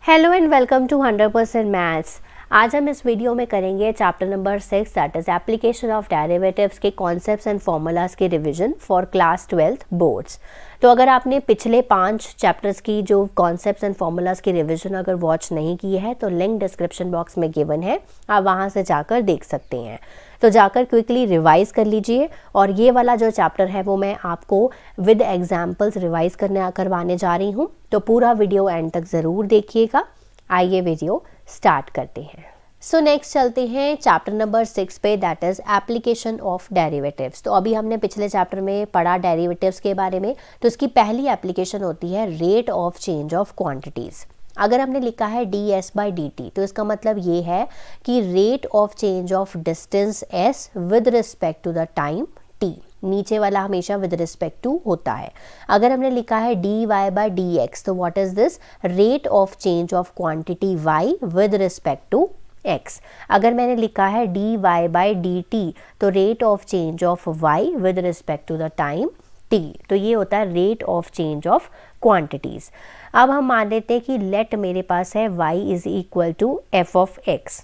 Hello and welcome to 100% maths. आज हम इस वीडियो में करेंगे chapter number 6 that is application of derivatives के कॉन्सेप्ट्स एंड फॉर्मूलाज के revision for class 12th boards. तो अगर आपने पिछले 5 चैप्टर्स की जो कॉन्सेप्ट्स एंड फॉर्मूलाज की रिवीजन अगर वॉच नहीं की है तो लिंक डिस्क्रिप्शन बॉक्स में गिवन है, आप वहाँ से जाकर देख सकते हैं। तो जाकर क्विकली रिवाइज कर लीजिए और ये वाला जो चैप्टर है वो मैं आपको विद एग्जाम्पल्स रिवाइज करवाने जा रही हूँ, तो पूरा वीडियो एंड तक ज़रूर देखिएगा। आइए वीडियो स्टार्ट करते हैं। सो नेक्स्ट चलते हैं चैप्टर नंबर 6 पे, that is application of derivatives. तो अभी हमने पिछले चैप्टर में पढ़ा डेरिवेटिव्स के बारे में, तो इसकी पहली एप्लीकेशन होती है rate of change of quantities. अगर हमने लिखा है ds/dt तो इसका मतलब ये है कि rate of change of distance s with respect to the time t, नीचे वाला हमेशा विद रिस्पेक्ट टू होता है। अगर हमने लिखा है dy/dx तो what is this, rate of change of quantity y with respect to x। अगर मैंने लिखा है dy/dt तो rate of change of y with respect to the time t, तो ये होता है rate of change of quantities. अब हम मान लेते हैं कि लेट मेरे पास है y is equal to f of x।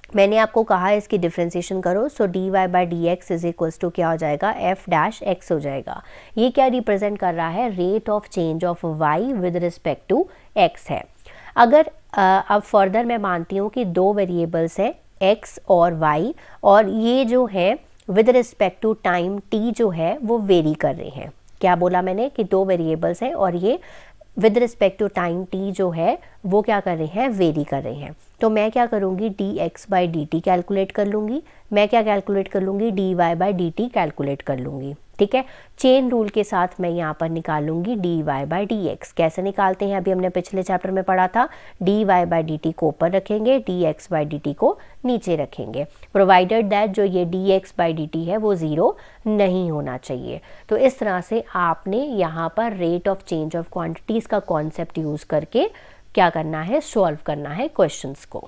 मैंने आपको कहा इसकी डिफ्रेंसिएशन करो, सो dy/dx इज इक्वल्स टू क्या हो जाएगा, f-x हो जाएगा। ये क्या रिप्रेजेंट कर रहा है, rate of change of y with respect to x है। अगर अब फर्दर मैं मानती हूँ कि दो वेरिएबल्स हैं x और y, और ये जो है with respect to time t जो है वो वेरी कर रहे हैं। क्या बोला मैंने कि दो वेरिएबल्स हैं और ये with respect to time t जो है वो क्या कर रहे हैं, वेरी कर रहे हैं। तो मैं क्या करूँगी, dx/dt कैलकुलेट कर लूँगी, मैं क्या कैलकुलेट कर लूँगी, dy/dt कैलकुलेट कर लूँगी। ठीक है, चेन रूल के साथ मैं यहाँ पर निकालूंगी dy/dx। कैसे निकालते हैं, अभी हमने पिछले चैप्टर में पढ़ा था, dy/dt को ऊपर रखेंगे, dx/dt को नीचे रखेंगे, प्रोवाइडेड दैट जो ये dx/dt है वो ज़ीरो नहीं होना चाहिए। तो इस तरह से आपने यहाँ पर rate of change of quantities का कॉन्सेप्ट यूज़ करके क्या करना है, सॉल्व करना है क्वेश्चंस को।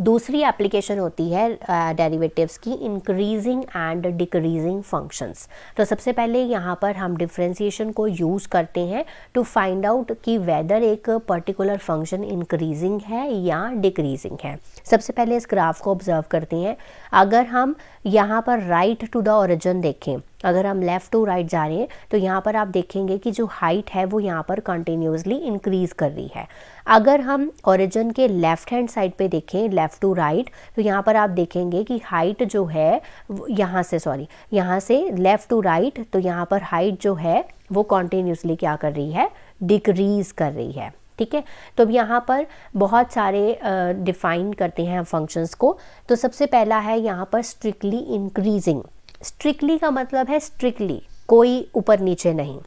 दूसरी एप्लीकेशन होती है डेरिवेटिव्स की इंक्रीजिंग एंड डिक्रीजिंग फंक्शंस। तो सबसे पहले यहाँ पर हम डिफरेंशिएशन को यूज़ करते हैं टू फाइंड आउट कि वेदर एक पर्टिकुलर फंक्शन इंक्रीजिंग है या डिक्रीजिंग है। सबसे पहले इस ग्राफ को ऑब्जर्व करते हैं। अगर हम यहाँ पर राइट टू द ओरिजिन देखें, अगर हम लेफ़्ट टू राइट जा रहे हैं तो यहाँ पर आप देखेंगे कि जो हाइट है वो यहाँ पर कंटिन्यूसली इंक्रीज़ कर रही है। अगर हम ओरिजिन के लेफ़्ट हैंड साइड पे देखें, लेफ़्ट टू राइट, तो यहाँ पर आप देखेंगे कि हाइट जो है यहाँ से लेफ़्ट टू राइट, तो यहाँ पर हाइट जो है वो कंटिन्यूसली क्या कर रही है, डिक्रीज़ कर रही है। ठीक है, तो अब यहाँ पर बहुत सारे डिफ़ाइन करते हैं हम फंक्शंस को। तो सबसे पहला है यहाँ पर स्ट्रिक्टली इंक्रीजिंग। स्ट्रिक्टली का मतलब है स्ट्रिक्टली, कोई ऊपर नीचे नहीं।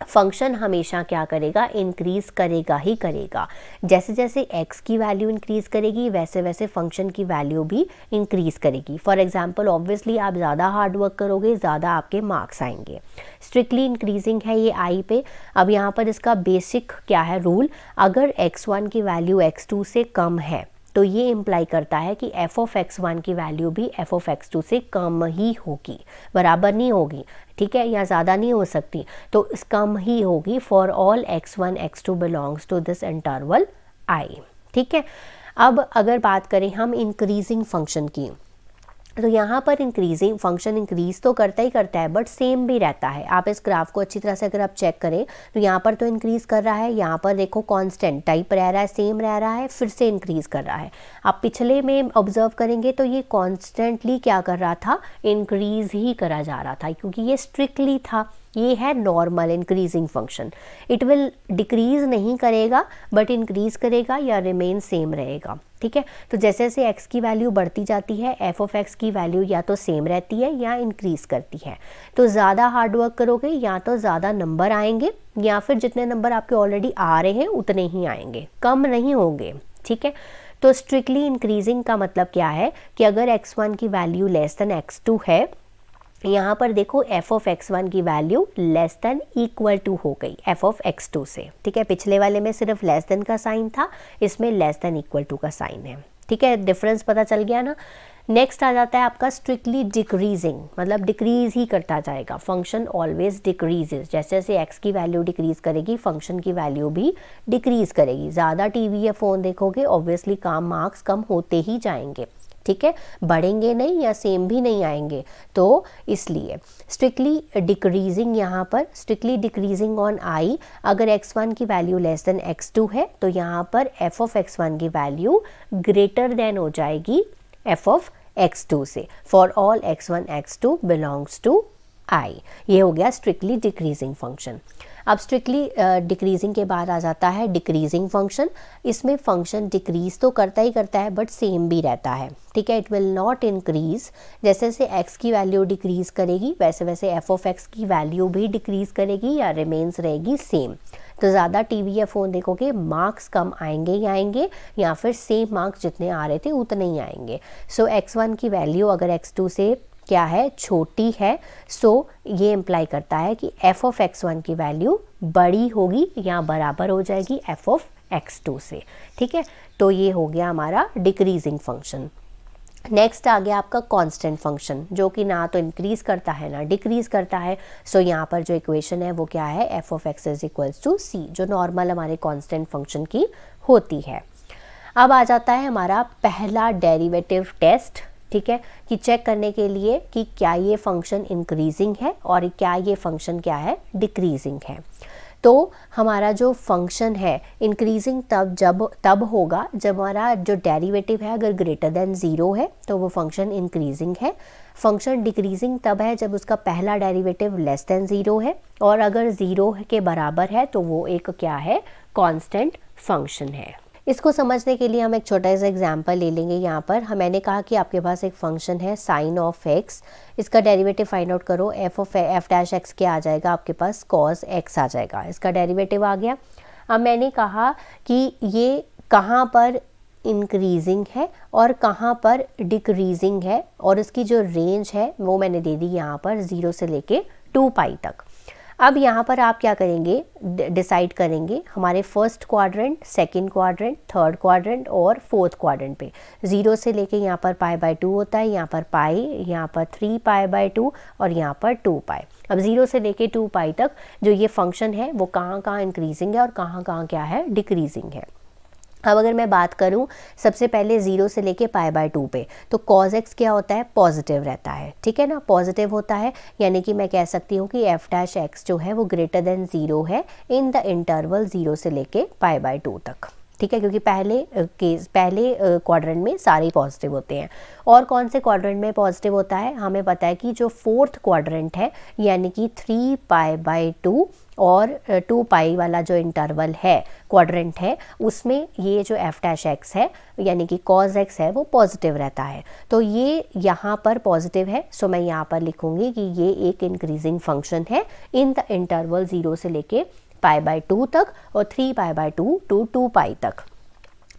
फंक्शन हमेशा क्या करेगा, इंक्रीज़ करेगा ही करेगा। जैसे जैसे x की वैल्यू इंक्रीज़ करेगी वैसे वैसे फंक्शन की वैल्यू भी इंक्रीज़ करेगी। फॉर एग्जांपल ऑब्वियसली आप ज़्यादा हार्ड वर्क करोगे, ज़्यादा आपके मार्क्स आएंगे। स्ट्रिक्टली इंक्रीजिंग है ये i पे। अब यहाँ पर इसका बेसिक क्या है रूल, अगर x1 की वैल्यू x2 से कम है तो ये इम्प्लाई करता है कि f ऑफ x1 की वैल्यू भी f ऑफ x2 से कम ही होगी, बराबर नहीं होगी। ठीक है, या ज़्यादा नहीं हो सकती, तो इस कम ही होगी for all x1 x2 belongs to this interval i। ठीक है, अब अगर बात करें हम इंक्रीजिंग फंक्शन की, तो यहाँ पर इंक्रीजिंग फंक्शन इंक्रीज़ तो करता ही करता है बट सेम भी रहता है। आप इस ग्राफ को अच्छी तरह से अगर आप चेक करें तो यहाँ पर तो इंक्रीज़ कर रहा है, यहाँ पर देखो कांस्टेंट टाइप रह रहा है, सेम रह रहा है, फिर से इंक्रीज़ कर रहा है। आप पिछले में ऑब्जर्व करेंगे तो ये कॉन्स्टेंटली क्या कर रहा था, इंक्रीज़ ही करा जा रहा था, क्योंकि ये स्ट्रिक्टली था। ये है normal increasing function. It will decrease नहीं करेगा बट इंक्रीज़ करेगा या रिमेन सेम रहेगा। ठीक है, तो जैसे जैसे x की वैल्यू बढ़ती जाती है f ऑफ x की वैल्यू या तो सेम रहती है या इंक्रीज़ करती है। तो ज़्यादा हार्ड वर्क करोगे या तो ज़्यादा नंबर आएंगे, या फिर जितने नंबर आपके ऑलरेडी आ रहे हैं उतने ही आएंगे, कम नहीं होंगे। ठीक है, तो स्ट्रिक्टली इंक्रीजिंग का मतलब क्या है कि अगर x1 की वैल्यू लेस देन x2 है, यहाँ पर देखो f ऑफ x1 की value less than equal to हो गई f ऑफ x2 से। ठीक है, पिछले वाले में सिर्फ लेस देन का साइन था, इसमें लेस देन इक्वल टू का साइन है। ठीक है, डिफरेंस पता चल गया ना। नेक्स्ट आ जाता है आपका स्ट्रिक्टली डिक्रीजिंग, मतलब डिक्रीज ही करता जाएगा, फंक्शन ऑलवेज डिक्रीजेज, जैसे जैसे एक्स की वैल्यू डिक्रीज करेगी फंक्शन की वैल्यू भी डिक्रीज करेगी। ज़्यादा टीवी या फ़ोन देखोगे ऑब्वियसली मार्क्स कम होते ही जाएंगे, ठीक है, बढ़ेंगे नहीं या सेम भी नहीं आएंगे। तो इसलिए स्ट्रिक्टली डिक्रीजिंग, यहाँ पर स्ट्रिक्टली डिक्रीजिंग ऑन आई, अगर x1 की वैल्यू लेस देन x2 है तो यहाँ पर f ऑफ x1 की वैल्यू ग्रेटर देन हो जाएगी f ऑफ x2 से, for all x1 x2 belongs to i। ये हो गया स्ट्रिक्टली डिक्रीजिंग फंक्शन। अब स्ट्रिक्टली डिक्रीजिंग के बाद आ जाता है डिक्रीजिंग फंक्शन। इसमें फंक्शन डिक्रीज तो करता ही करता है बट सेम भी रहता है, ठीक है, इट विल नॉट इंक्रीज। जैसे जैसे x की वैल्यू डिक्रीज करेगी वैसे वैसे f ऑफ x की वैल्यू भी डिक्रीज करेगी या रिमेन्स रहेगी सेम। तो ज़्यादा टीवी या फ़ोन देखोगे मार्क्स कम आएंगे ही आएंगे, या फिर सेम मार्क्स जितने आ रहे थे उतने ही आएंगे। सो x1 की वैल्यू अगर x2 से क्या है, छोटी है, सो ये इम्प्लाई करता है कि f ऑफ x1 की वैल्यू बड़ी होगी या बराबर हो जाएगी f ऑफ x2 से, ठीक है। तो ये हो गया हमारा डिक्रीजिंग फंक्शन। नेक्स्ट आ गया आपका कांस्टेंट फंक्शन, जो कि ना तो इंक्रीज करता है ना डिक्रीज करता है। सो यहाँ पर जो इक्वेशन है वो क्या है, f ऑफ x is equals to c, जो नॉर्मल हमारे कांस्टेंट फंक्शन की होती है। अब आ जाता है हमारा पहला डेरिवेटिव टेस्ट, ठीक है, कि चेक करने के लिए कि क्या ये फंक्शन इंक्रीजिंग है और क्या ये फंक्शन क्या है, डिक्रीजिंग है। तो हमारा जो फंक्शन है इंक्रीजिंग तब होगा जब हमारा जो डेरिवेटिव है अगर ग्रेटर देन ज़ीरो है तो वो फंक्शन इंक्रीजिंग है। फंक्शन डिक्रीजिंग तब है जब उसका पहला डेरिवेटिव लेस देन ज़ीरो है, और अगर ज़ीरो के बराबर है तो वो एक क्या है, कांस्टेंट फंक्शन है। इसको समझने के लिए हम एक छोटा सा एग्जांपल ले लेंगे। यहाँ पर मैंने कहा कि आपके पास एक फंक्शन है साइन ऑफ एक्स, इसका डेरिवेटिव फाइंड आउट करो, एफ डैश एक्स क्या आ जाएगा आपके पास, कॉस एक्स आ जाएगा, इसका डेरिवेटिव आ गया। अब मैंने कहा कि ये कहाँ पर इंक्रीजिंग है और कहाँ पर डिक्रीजिंग है, और इसकी जो रेंज है वो मैंने दे दी यहाँ पर 0 से लेके 2 पाई तक। अब यहाँ पर आप क्या करेंगे, डिसाइड करेंगे हमारे first quadrant, second quadrant, third quadrant और फोर्थ क्वाड्रेंट पे। 0 से लेके यहाँ पर π/2 होता है, यहाँ पर पाई, यहाँ पर 3 π/2 और यहाँ पर 2 पाई। अब 0 से लेके 2 पाई तक जो ये फंक्शन है वो कहाँ कहाँ इंक्रीजिंग है और कहाँ कहाँ क्या है, डिक्रीजिंग है। अब अगर मैं बात करूं सबसे पहले 0 से लेके π/2 पे, तो cos x क्या होता है, पॉजिटिव रहता है, ठीक है ना, पॉजिटिव होता है, यानी कि मैं कह सकती हूँ कि f डैश x जो है वो ग्रेटर देन 0 है इन द इंटरवल 0 से लेके π/2 तक, ठीक है, क्योंकि पहले क्वाड्रेंट में सारे पॉजिटिव होते हैं। और कौन से क्वाड्रेंट में पॉजिटिव होता है, हमें पता है कि जो फोर्थ क्वाड्रेंट है यानी कि 3 π/2 और 2 पाई वाला जो इंटरवल है, क्वाड्रेंट है, उसमें ये जो f डैश एक्स है यानी कि cos x है वो पॉजिटिव रहता है। तो ये यहाँ पर पॉजिटिव है, सो मैं यहाँ पर लिखूँगी कि ये एक इंक्रीजिंग फंक्शन है इन द इंटरवल 0 से लेके π/2 तक और 3 π/2 टू 2 पाई तक।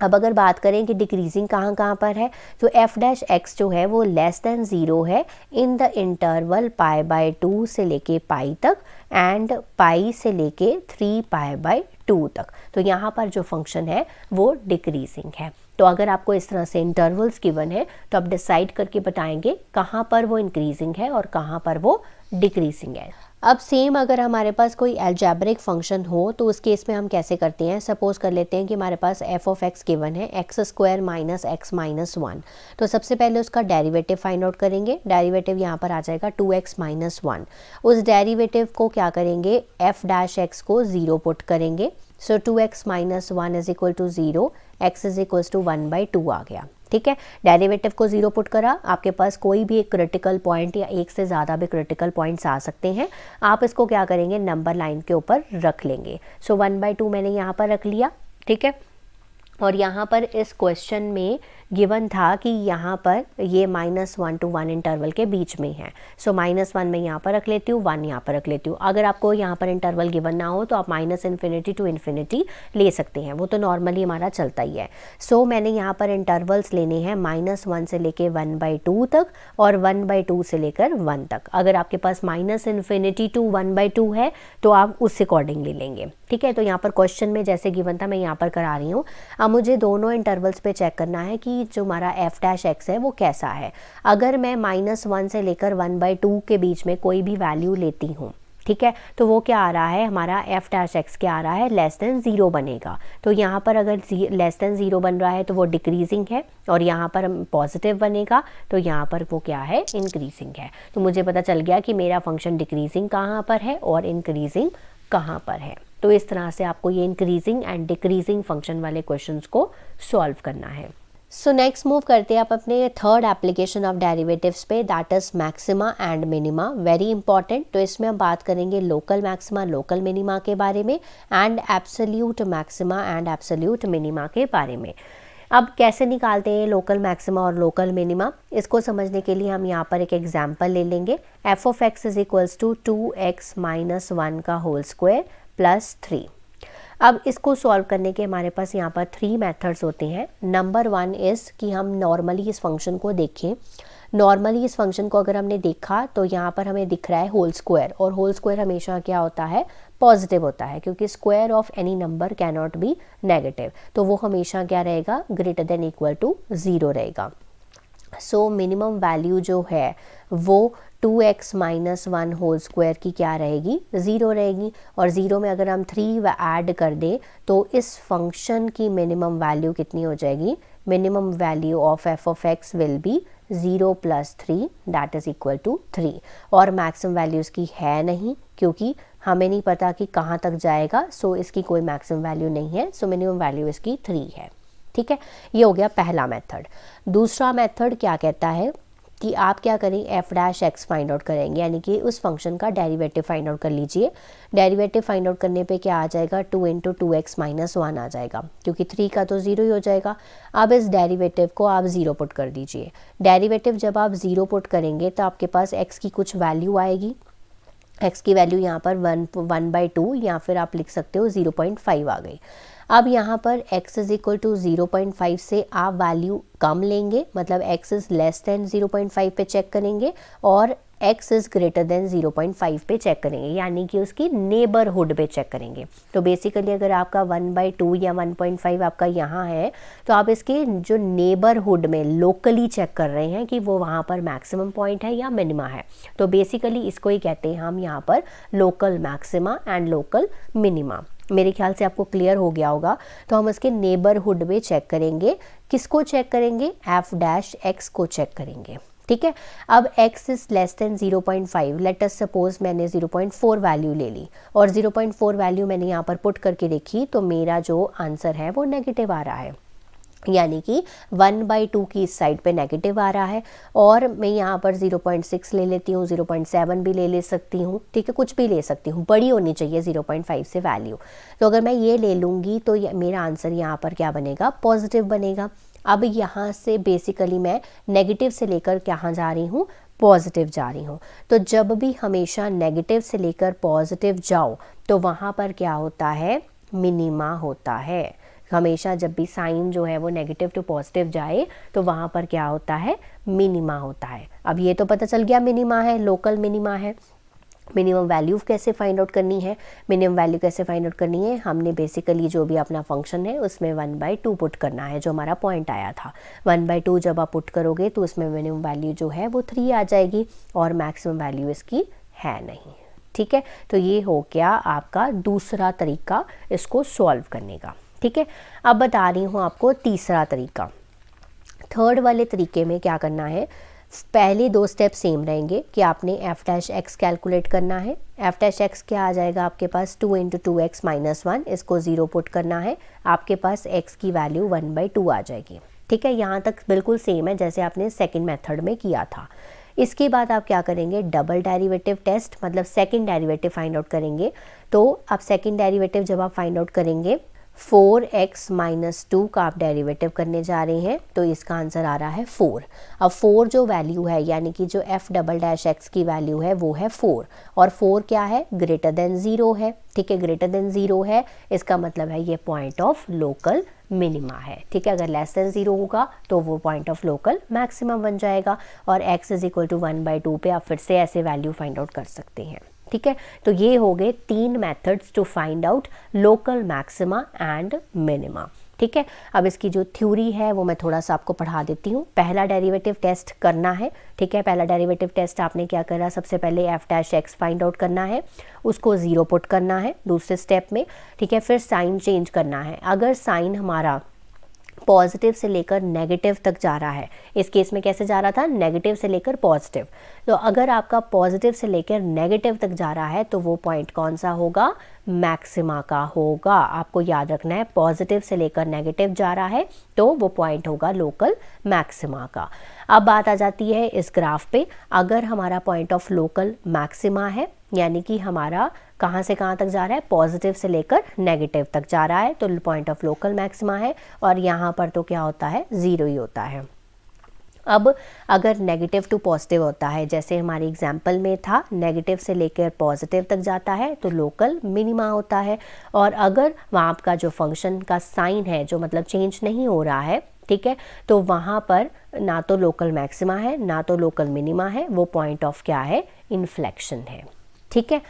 अब अगर बात करें कि डिक्रीजिंग कहाँ कहाँ पर है, तो f डैश एक्स जो है वो लेस देन 0 है इन द इंटरवल π/2 से लेके पाई तक एंड पाई से लेके 3 π/2 तक। तो यहाँ पर जो फंक्शन है वो डिक्रीजिंग है। तो अगर आपको इस तरह से इंटरवल्स गिवन है तो आप डिसाइड करके बताएंगे कहाँ पर वो इंक्रीजिंग है और कहाँ पर वो डिक्रीजिंग है। अब सेम अगर हमारे पास कोई एल्जेब्रिक फंक्शन हो तो उस केस में हम कैसे करते हैं, सपोज कर लेते हैं कि हमारे पास f ऑफ x गिवन है x² माइनस x माइनस 1। तो सबसे पहले उसका डेरिवेटिव फाइंड आउट करेंगे, डेरिवेटिव यहाँ पर आ जाएगा 2x माइनस 1। उस डेरिवेटिव को क्या करेंगे, f डैश x को 0 पुट करेंगे, so 2x minus 1 is equal to 0, x is equal to 1/2 आ गया, ठीक है। डेरिवेटिव को 0 पुट करा, आपके पास कोई भी एक क्रिटिकल पॉइंट या एक से ज़्यादा भी क्रिटिकल पॉइंट्स आ सकते हैं, आप इसको क्या करेंगे, नंबर लाइन के ऊपर रख लेंगे। सो 1/2 मैंने यहाँ पर रख लिया, ठीक है। और यहाँ पर इस क्वेश्चन में गिवन था कि यहाँ पर ये -1 to 1 इंटरवल के बीच में है, सो -1 मैं यहाँ पर रख लेती हूँ, 1 यहाँ पर रख लेती हूँ। अगर आपको यहाँ पर इंटरवल गिवन ना हो तो आप -∞ to ∞ ले सकते हैं, वो तो नॉर्मली हमारा चलता ही है। सो मैंने यहाँ पर इंटरवल्स लेने हैं -1 से लेके 1/2 तक और 1/2 से लेकर 1 तक। अगर आपके पास -∞ to 1/2 है तो आप उस अकॉर्डिंग ले लेंगे, ठीक है। तो यहाँ पर क्वेश्चन में जैसे गिवन था मैं यहाँ पर करा रही हूँ। अब मुझे दोनों इंटरवल्स पे चेक करना है कि जो हमारा एफ डैश एक्स है वो कैसा है। अगर मैं -1 से लेकर 1/2 के बीच में कोई भी वैल्यू लेती हूँ, ठीक है, तो वो क्या आ रहा है, हमारा एफ डैश एक्स क्या आ रहा है, <0 बनेगा। तो यहाँ पर अगर <0 बन रहा है तो वो डिक्रीजिंग है, और यहाँ पर पॉजिटिव बनेगा तो यहाँ पर वो क्या है, इंक्रीजिंग है। तो मुझे पता चल गया कि मेरा फंक्शन डिक्रीजिंग कहाँ पर है और इंक्रीजिंग कहाँ पर है। तो इस तरह से आपको ये इंक्रीजिंग एंड डिक्रीजिंग फंक्शन वाले क्वेश्चंस को सॉल्व करना है। सो नेक्स्ट मूव करते हैं आप अपने थर्ड एप्लीकेशन ऑफ डेरिवेटिव्स पे, that is maxima and minima. Very important. तो इसमें हम बात करेंगे लोकल मैक्सिमा लोकल मिनिमा के बारे में, and absolute maxima and absolute minima के बारे में। अब कैसे निकालते हैं लोकल मैक्सिमा और लोकल मिनिमा, इसको समझने के लिए हम यहाँ पर एक एग्जाम्पल ले लेंगे। F of x is equals to 2x - 1 का होल स्क्वायर प्लस 3। अब इसको सॉल्व करने के हमारे पास यहाँ पर 3 मेथड्स होते हैं। नंबर 1 इज़ कि हम नॉर्मली इस फंक्शन को देखें। नॉर्मली इस फंक्शन को अगर हमने देखा तो यहाँ पर हमें दिख रहा है होल स्क्वायर, और होल स्क्वायर हमेशा क्या होता है, पॉजिटिव होता है, क्योंकि square of any number can not be negative. तो वो हमेशा क्या रहेगा, ग्रेटर देन इक्वल टू 0 रहेगा। सो मिनिमम वैल्यू जो है वो 2x - 1 होल स्क्वायर की क्या रहेगी, 0 रहेगी। और 0 में अगर हम 3 ऐड कर दें तो इस फंक्शन की मिनिमम वैल्यू कितनी हो जाएगी, minimum value of f of x will be 0 + 3 that is equal to 3। और मैक्सिमम वैल्यू इसकी है नहीं, क्योंकि हमें नहीं पता कि कहाँ तक जाएगा, सो इसकी कोई मैक्सिमम वैल्यू नहीं है। सो मिनिमम वैल्यू इसकी 3 है। ठीक है, ये हो गया पहला मेथड। दूसरा मेथड क्या कहता है कि आप क्या करें, F dash x find out करेंगे, यानी कि उस फंक्शन का डेरिवेटिव फाइंड आउट कर लीजिए। डेरिवेटिव फाइंड आउट करने पे क्या आ जाएगा, 2 × 2x - 1 आ जाएगा, क्योंकि 3 का तो 0 ही हो जाएगा। अब इस डेरिवेटिव को आप 0 पुट कर दीजिए। डेरिवेटिव जब आप 0 पुट करेंगे तो आपके पास x की कुछ वैल्यू आएगी। x की वैल्यू यहाँ पर 1/2 या फिर आप लिख सकते हो 0.5 आ गई। अब यहाँ पर x इज इक्वल टू 0.5 से आप वैल्यू कम लेंगे, मतलब x इज़ लेस देन 0.5 पे चेक करेंगे, और x इज़ ग्रेटर देन 0.5 पे चेक करेंगे, यानी कि उसकी नेबरहुड पे चेक करेंगे। तो बेसिकली अगर आपका 1/2 या 1.5 आपका यहाँ है, तो आप इसके जो नेबरहुड में लोकली चेक कर रहे हैं कि वो वहाँ पर मैक्सिमम पॉइंट है या मिनिमा है। तो बेसिकली इसको ही कहते हैं हम यहाँ पर local maxima and local minima. मेरे ख्याल से आपको क्लियर हो गया होगा। तो हम इसके नेबरहुड में चेक करेंगे, किसको चेक करेंगे, एफ डैश एक्स को चेक करेंगे। ठीक है, अब x is less than 0.5, let us suppose मैंने 0.4 वैल्यू ले ली, और 0.4 वैल्यू मैंने यहाँ पर पुट करके देखी, तो मेरा जो आंसर है वो नेगेटिव आ रहा है, यानी कि 1/2 की इस साइड पे नेगेटिव आ रहा है। और मैं यहाँ पर 0.6 ले लेती हूँ, 0.7 भी ले सकती हूँ, ठीक है, कुछ भी ले सकती हूँ, बड़ी होनी चाहिए 0.5 से वैल्यू। तो अगर मैं ये ले लूँगी तो मेरा आंसर यहाँ पर क्या बनेगा, पॉजिटिव बनेगा। अब यहाँ से बेसिकली मैं नेगेटिव से लेकर कहाँ जा रही हूँ, पॉजिटिव जा रही हूँ। तो जब भी हमेशा नेगेटिव से लेकर पॉजिटिव जाओ तो वहाँ पर क्या होता है, मिनिमा होता है। हमेशा जब भी साइन जो है वो नेगेटिव टू पॉजिटिव जाए तो वहाँ पर क्या होता है, मिनिमा होता है। अब ये तो पता चल गया मिनिमा है, लोकल मिनिमा है। मिनिमम वैल्यू कैसे फाइंड आउट करनी है, मिनिमम वैल्यू कैसे फाइंड आउट करनी है, हमने बेसिकली जो भी अपना फंक्शन है उसमें 1/2 पुट करना है, जो हमारा पॉइंट आया था। 1/2 जब आप पुट करोगे तो उसमें मिनिमम वैल्यू जो है वो 3 आ जाएगी, और मैक्सिमम वैल्यू इसकी है नहीं। ठीक है, तो ये हो गया आपका दूसरा तरीका इसको सॉल्व करने का। ठीक है, अब बता रही हूँ आपको तीसरा तरीका। थर्ड वाले तरीके में क्या करना है, पहले 2 स्टेप सेम रहेंगे कि आपने एफ डैश एक्स कैलकुलेट करना है। एफ डैश एक्स क्या आ जाएगा आपके पास, 2 × 2x - 1, इसको 0 पुट करना है, आपके पास x की वैल्यू 1/2 आ जाएगी। ठीक है, यहाँ तक बिल्कुल सेम है जैसे आपने सेकंड मेथड में किया था। इसके बाद आप क्या करेंगे, डबल डेरिवेटिव टेस्ट, मतलब सेकंड डेरिवेटिव फाइंड आउट करेंगे। तो अब सेकंड डेरिवेटिव जब आप फाइंड आउट करेंगे, 4x - 2 का आप डेरिवेटिव करने जा रहे हैं, तो इसका आंसर आ रहा है 4। अब 4 जो वैल्यू है, यानी कि जो f डबल डैश एक्स की वैल्यू है वो है 4, और 4 क्या है, ग्रेटर देन 0 है। ठीक है, ग्रेटर देन 0 है, इसका मतलब है ये पॉइंट ऑफ लोकल मिनिमा है। ठीक है, अगर लेस देन 0 होगा तो वो पॉइंट ऑफ लोकल मैक्सिमम बन जाएगा, और x इज इक्वल टू 1/2 पे आप फिर से ऐसे वैल्यू फाइंड आउट कर सकते हैं। ठीक है, तो ये हो गए 3 methods to find out local maxima and minima. ठीक है, अब इसकी जो थ्योरी है वो मैं थोड़ा सा आपको पढ़ा देती हूँ। पहला डेरिवेटिव टेस्ट करना है। ठीक है, पहला डेरिवेटिव टेस्ट आपने क्या करा, सबसे पहले F dash x find out करना है, उसको 0 पुट करना है दूसरे स्टेप में। ठीक है, फिर साइन चेंज करना है। अगर साइन हमारा पॉजिटिव से लेकर नेगेटिव तक जा रहा है, इस केस में कैसे जा रहा था, नेगेटिव से लेकर पॉजिटिव, तो अगर आपका पॉजिटिव से लेकर नेगेटिव तक जा रहा है तो वो पॉइंट कौन सा होगा, मैक्सिमा का होगा। आपको याद रखना है, पॉजिटिव से लेकर नेगेटिव जा रहा है तो वो पॉइंट होगा लोकल मैक्सिमा का। अब बात आ जाती है इस ग्राफ पे, अगर हमारा पॉइंट ऑफ लोकल मैक्सिमा है, यानी कि हमारा कहाँ से कहाँ तक जा रहा है, पॉजिटिव से लेकर नेगेटिव तक जा रहा है, तो पॉइंट ऑफ लोकल मैक्सिमा है, और यहाँ पर तो क्या होता है, 0 ही होता है। अब अगर नेगेटिव टू पॉजिटिव होता है, जैसे हमारे एग्जाम्पल में था, नेगेटिव से लेकर पॉजिटिव तक जाता है तो लोकल मिनिमा होता है। और अगर वहाँ आपका जो फंक्शन का साइन है, जो मतलब चेंज नहीं हो रहा है, ठीक है, तो वहाँ पर ना तो लोकल मैक्सिमा है ना तो लोकल मिनिमा है, वो पॉइंट ऑफ क्या है, इन्फ्लेक्शन है। ठीक है,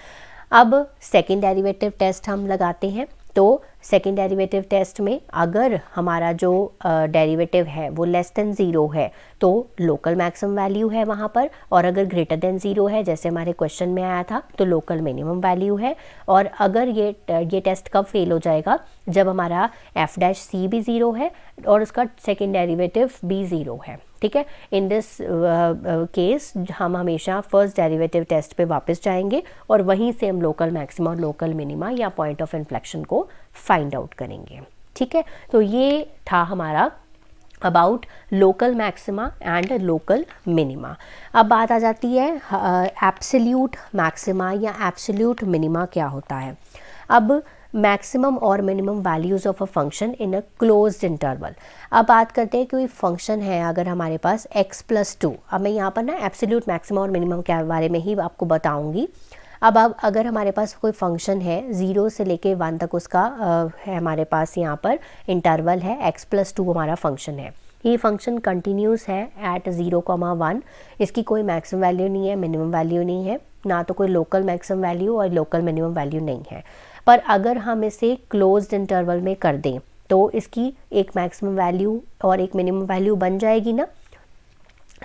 अब सेकेंड डेरिवेटिव टेस्ट हम लगाते हैं। तो सेकेंड डेरिवेटिव टेस्ट में अगर हमारा जो डेरिवेटिव है वो लेस देन 0 है तो लोकल मैक्सिमम वैल्यू है वहाँ पर, और अगर ग्रेटर देन 0 है, जैसे हमारे क्वेश्चन में आया था, तो लोकल मिनिमम वैल्यू है। और अगर ये टेस्ट कब फेल हो जाएगा, जब हमारा एफ डैश सी भी 0 है और उसका सेकेंड डेरिवेटिव भी 0 है। ठीक है, इन दिस केस हम हमेशा फर्स्ट डेरिवेटिव टेस्ट पे वापस जाएंगे और वहीं से हम लोकल मैक्सिमा और लोकल मिनिमा या पॉइंट ऑफ इन्फ्लेक्शन को फाइंड आउट करेंगे। ठीक है, तो ये था हमारा about local maxima and local minima. अब बात आ जाती है एब्सोल्यूट मैक्सिमा या एब्सोल्यूट मिनिमा क्या होता है। अब मैक्सिमम और minimum values of a function in a closed interval. अब बात करते हैं कोई फंक्शन है अगर हमारे पास x+2, अब मैं यहाँ पर ना एब्सोल्यूट मैक्सिमम और मिनिमम के बारे में ही आपको बताऊँगी। अब अगर हमारे पास कोई फंक्शन है 0 से लेके 1 तक उसका है हमारे पास यहाँ पर इंटरवल है, x+2 हमारा फंक्शन है, ये फंक्शन कंटिन्यूस है एट 0,1, इसकी कोई मैक्सिमम वैल्यू नहीं है, मिनिमम वैल्यू नहीं है, ना तो कोई लोकल मैक्सिमम वैल्यू और लोकल मिनिमम वैल्यू नहीं है। पर अगर हम इसे क्लोज्ड इंटरवल में कर दें तो इसकी एक मैक्सिमम वैल्यू और एक मिनिमम वैल्यू बन जाएगी ना,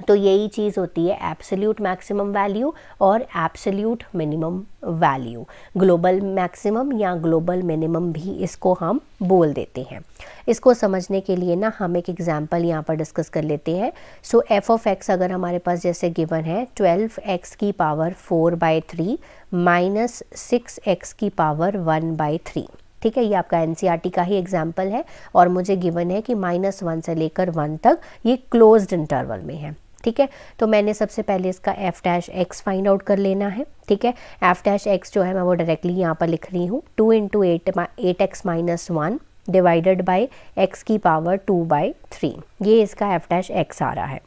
तो यही चीज़ होती है एब्सोल्यूट मैक्सिमम वैल्यू और absolute minimum value. Global maximum या ग्लोबल मिनिमम भी इसको हम बोल देते हैं। इसको समझने के लिए ना हम एक एग्जांपल यहाँ पर डिस्कस कर लेते हैं। सो एफ ऑफ एक्स अगर हमारे पास जैसे गिवन है 12x की पावर 4/3 माइनस 6x की पावर 1/3। ठीक है, ये आपका एनसीईआरटी का ही एग्जाम्पल है और मुझे गिवन है कि -1 से लेकर 1 तक ये क्लोज्ड इंटरवल में है। ठीक है, तो मैंने सबसे पहले इसका F dash x find out कर लेना है। ठीक है, एफ डैश एक्स जो है मैं वो डायरेक्टली यहाँ पर लिख रही हूँ, 2 × 8x - 1 डिवाइडेड बाई एक्स की पावर 2/3, ये इसका एफ डैश एक्स आ रहा है।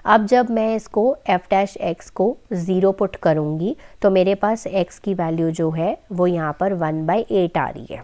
अब जब मैं इसको एफ डैश एक्स को 0 पुट करूँगी तो मेरे पास x की वैल्यू जो है वो यहाँ पर 1/8 आ रही है।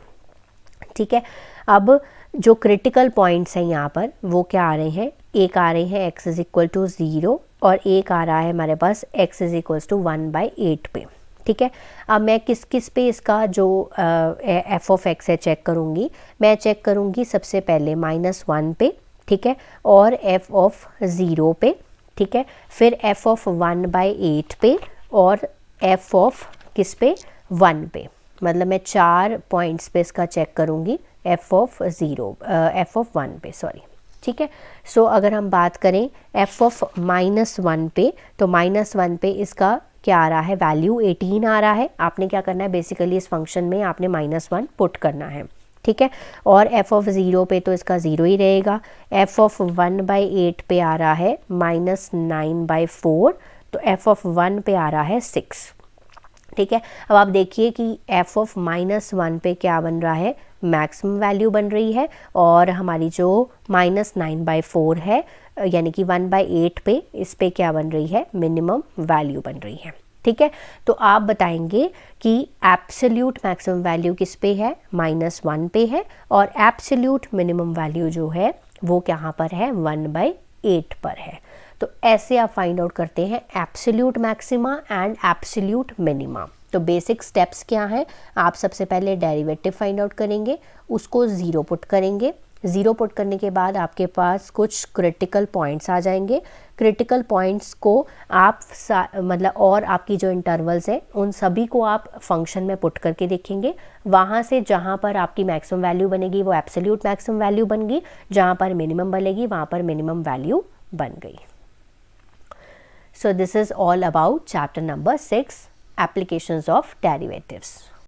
ठीक है, अब जो क्रिटिकल पॉइंट्स हैं यहाँ पर वो क्या आ रहे हैं, एक आ रहे हैं x = 0 और एक आ रहा है हमारे पास x = 1/8 पे। ठीक है, अब मैं किस किस पे इसका जो एफ ऑफ एक्स है चेक करूँगी, मैं चेक करूँगी सबसे पहले -1 पे, ठीक है, और एफ ऑफ 0 पे, ठीक है, फिर एफ ऑफ 1/8 पे और एफ ऑफ किस पे, 1 पे। मतलब मैं 4 पॉइंट्स पे इसका चेक करूँगी, एफ ऑफ 1 पे, सॉरी। ठीक है, सो अगर हम बात करें एफ ऑफ -1 पे, तो -1 पे इसका क्या आ रहा है, वैल्यू 18 आ रहा है। आपने क्या करना है, बेसिकली इस फंक्शन में आपने -1 पुट करना है। ठीक है, और एफ ऑफ 0 पे तो इसका 0 ही रहेगा। एफ ऑफ 1/8 पे आ रहा है -9/4, तो एफ ऑफ 1 पे आ रहा है 6। ठीक है, अब आप देखिए कि एफ ऑफ -1 पे क्या बन रहा है, मैक्सिमम वैल्यू बन रही है, और हमारी जो -9/4 है यानी कि 1/8 पे, इस पे क्या बन रही है, मिनिमम वैल्यू बन रही है। ठीक है, तो आप बताएंगे कि एब्सोल्यूट मैक्सिमम वैल्यू किस पे है, -1 पे है, और एब्सोल्यूट मिनिमम वैल्यू जो है वो कहाँ पर है, 1/8 पर है। तो ऐसे आप फाइंड आउट करते हैं absolute maxima and absolute minima. तो बेसिक स्टेप्स क्या हैं, आप सबसे पहले डेरिवेटिव फाइंड आउट करेंगे, उसको ज़ीरो पुट करेंगे। ज़ीरो पुट करने के बाद आपके पास कुछ क्रिटिकल पॉइंट्स आ जाएंगे। क्रिटिकल पॉइंट्स को आप मतलब और आपकी जो इंटरवल्स हैं उन सभी को आप फंक्शन में पुट करके देखेंगे। वहाँ से जहाँ पर आपकी मैक्सिमम वैल्यू बनेगी वो एब्सोल्यूट मैक्सिमम वैल्यू बन गई, जहाँ पर मिनिमम बनेगी वहाँ पर मिनिमम वैल्यू बन गई। So this is all about chapter number 6, applications of derivatives.